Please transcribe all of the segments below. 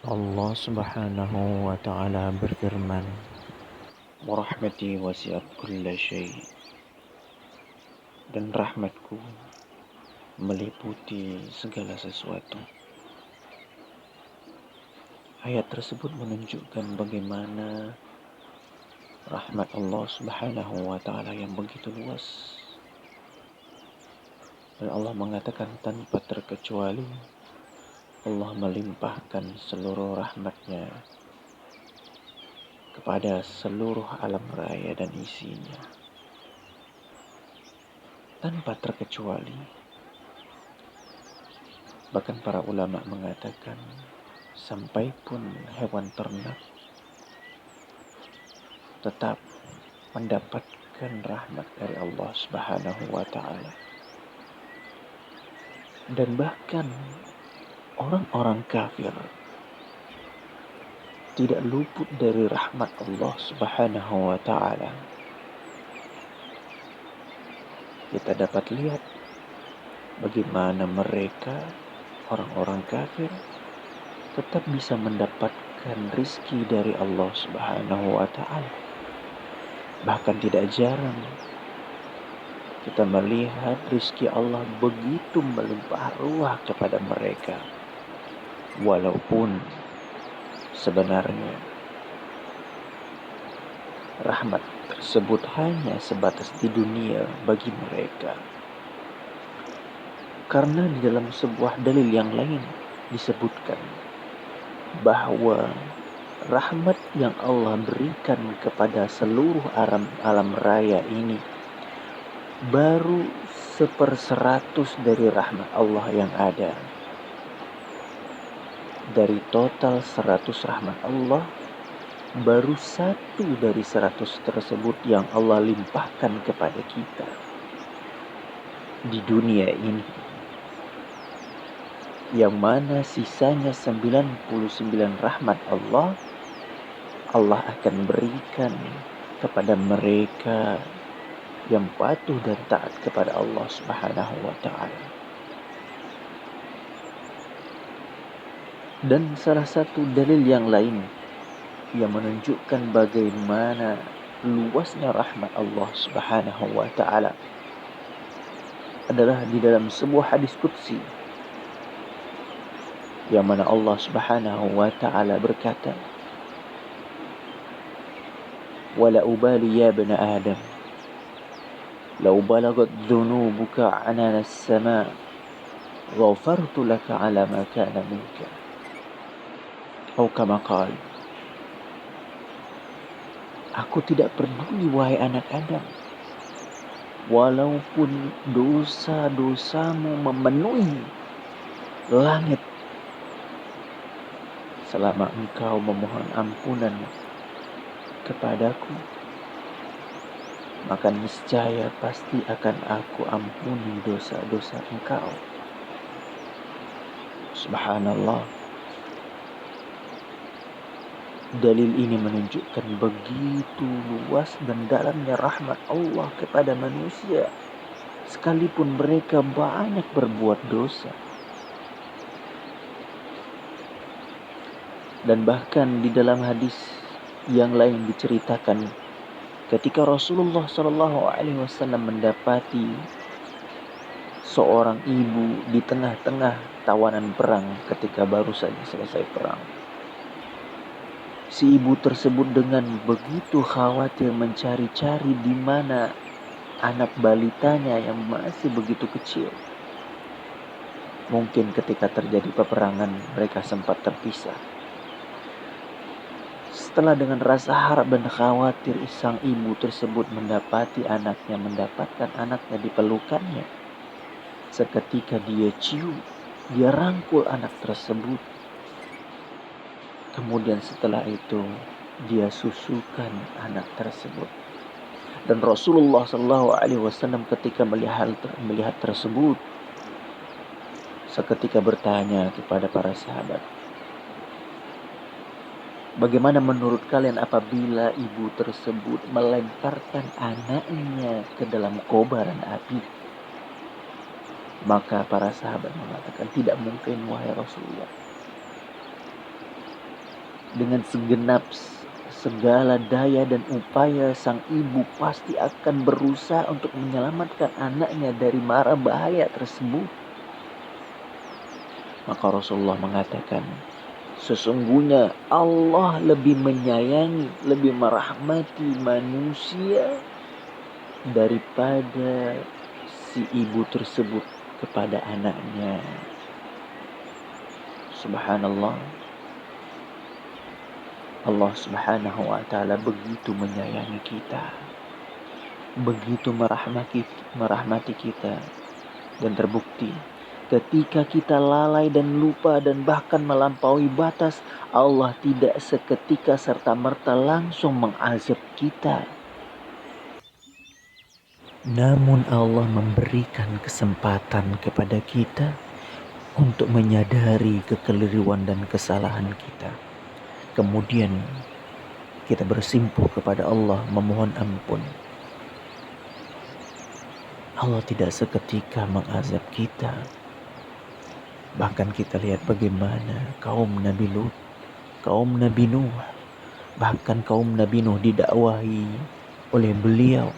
Allah Subhanahu wa Ta'ala berfirman, "Warahmati wasi'at kulla syai'." Dan rahmatku meliputi segala sesuatu. Ayat tersebut menunjukkan bagaimana rahmat Allah Subhanahu wa Ta'ala yang begitu luas. Dan Allah mengatakan tanpa terkecuali Allah melimpahkan seluruh rahmatnya kepada seluruh alam raya dan isinya. Tanpa terkecuali. Bahkan para ulama mengatakan sampai pun hewan ternak tetap mendapatkan rahmat dari Allah Subhanahu wa Ta'ala. Dan bahkan orang-orang kafir tidak luput dari rahmat Allah Subhanahu wa Ta'ala. Kita dapat lihat bagaimana mereka, orang-orang kafir, tetap bisa mendapatkan rizki dari Allah Subhanahu wa Ta'ala. Bahkan tidak jarang kita melihat rizki Allah begitu melimpah ruah kepada mereka. Walaupun sebenarnya rahmat tersebut hanya sebatas di dunia bagi mereka. Karena di dalam sebuah dalil yang lain disebutkan bahwa rahmat yang Allah berikan kepada seluruh alam raya ini baru 1/100 dari rahmat Allah yang ada. Dari total 100 rahmat Allah, baru 1 dari 100 tersebut yang Allah limpahkan kepada kita di dunia ini. Yang mana sisanya 99 rahmat Allah akan berikan kepada mereka yang patuh dan taat kepada Allah Subhanahu wa Ta'ala. Dan salah satu dalil yang lain yang menunjukkan bagaimana luasnya rahmat Allah Subhanahu wa Ta'ala adalah di dalam sebuah hadis qudsi yang mana Allah Subhanahu wa Ta'ala berkata, "Wala ubali ya bani Adam, law balagat dhunubuka 'anana as-sama' ghafartu laka 'ala ma kana minka." Atau kama qala, aku tidak peduli wahai anak Adam, walaupun dosa-dosamu memenuhi langit, selama engkau memohon ampunan kepadaku, maka niscaya pasti akan aku ampuni dosa-dosa engkau. Subhanallah. Dalil ini menunjukkan begitu luas dan dalamnya rahmat Allah kepada manusia, sekalipun mereka banyak berbuat dosa. Dan bahkan di dalam hadis yang lain diceritakan ketika Rasulullah SAW mendapati seorang ibu di tengah-tengah tawanan perang ketika baru saja selesai perang. Si ibu tersebut dengan begitu khawatir mencari-cari di mana anak balitanya yang masih begitu kecil. Mungkin ketika terjadi peperangan mereka sempat terpisah. Setelah dengan rasa harap dan khawatir sang ibu tersebut mendapatkan anaknya di pelukannya. Seketika dia cium, dia rangkul anak tersebut. Kemudian setelah itu dia susukan anak tersebut. Dan Rasulullah SAW ketika melihat tersebut, seketika bertanya kepada para sahabat, bagaimana menurut kalian apabila ibu tersebut melemparkan anaknya ke dalam kobaran api? Maka para sahabat mengatakan, tidak mungkin wahai Rasulullah. Dengan segenap segala daya dan upaya, sang ibu pasti akan berusaha untuk menyelamatkan anaknya dari mara bahaya tersebut. Maka Rasulullah mengatakan, sesungguhnya Allah lebih menyayangi, lebih merahmati manusia daripada si ibu tersebut kepada anaknya. Subhanallah. Allah subhanahu wa ta'ala begitu menyayangi kita, begitu merahmati kita. Dan terbukti ketika kita lalai dan lupa dan bahkan melampaui batas, Allah tidak seketika serta-merta langsung mengazab kita. Namun Allah memberikan kesempatan kepada kita untuk menyadari kekeliruan dan kesalahan kita. Kemudian kita bersimpuh kepada Allah memohon ampun. Allah tidak seketika mengazab kita. Bahkan kita lihat bagaimana kaum Nabi Lut, kaum Nabi Nuh, bahkan kaum Nabi Nuh didakwahi oleh beliau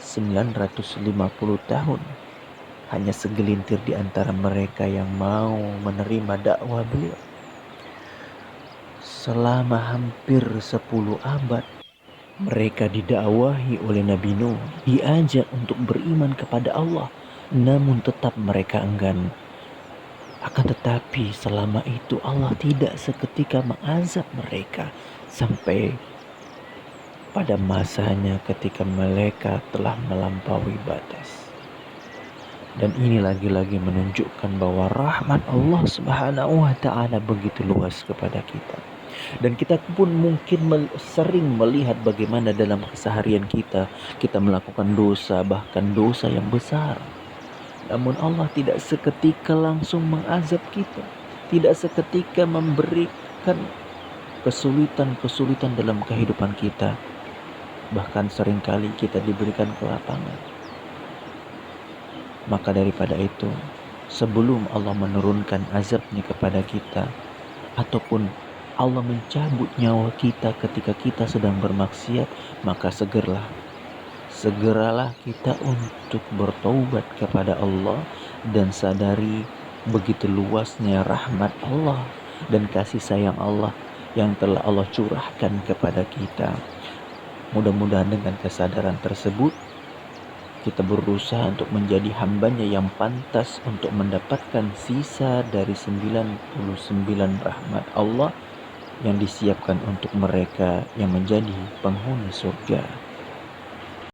950 tahun. Hanya segelintir di antara mereka yang mau menerima dakwah beliau. Selama hampir 10 abad mereka didakwahi oleh Nabi Nuh, diajak untuk beriman kepada Allah, namun tetap mereka enggan. Akan tetapi selama itu Allah tidak seketika mengazab mereka sampai pada masanya ketika mereka telah melampaui batas. Dan ini lagi-lagi menunjukkan bahwa rahmat Allah subhanahu wa ta'ala begitu luas kepada kita. Dan kita pun mungkin sering melihat bagaimana dalam keseharian kita melakukan dosa, bahkan dosa yang besar. Namun Allah tidak seketika langsung mengazab kita, tidak seketika memberikan kesulitan-kesulitan dalam kehidupan kita. Bahkan seringkali kita diberikan kelapangan. Maka daripada itu, sebelum Allah menurunkan azabnya kepada kita, ataupun Allah mencabut nyawa kita ketika kita sedang bermaksiat, maka segeralah kita untuk bertaubat kepada Allah dan sadari begitu luasnya rahmat Allah dan kasih sayang Allah yang telah Allah curahkan kepada kita. Mudah-mudahan dengan kesadaran tersebut kita berusaha untuk menjadi hambanya yang pantas untuk mendapatkan sisa dari 99 rahmat Allah yang disiapkan untuk mereka yang menjadi penghuni surga.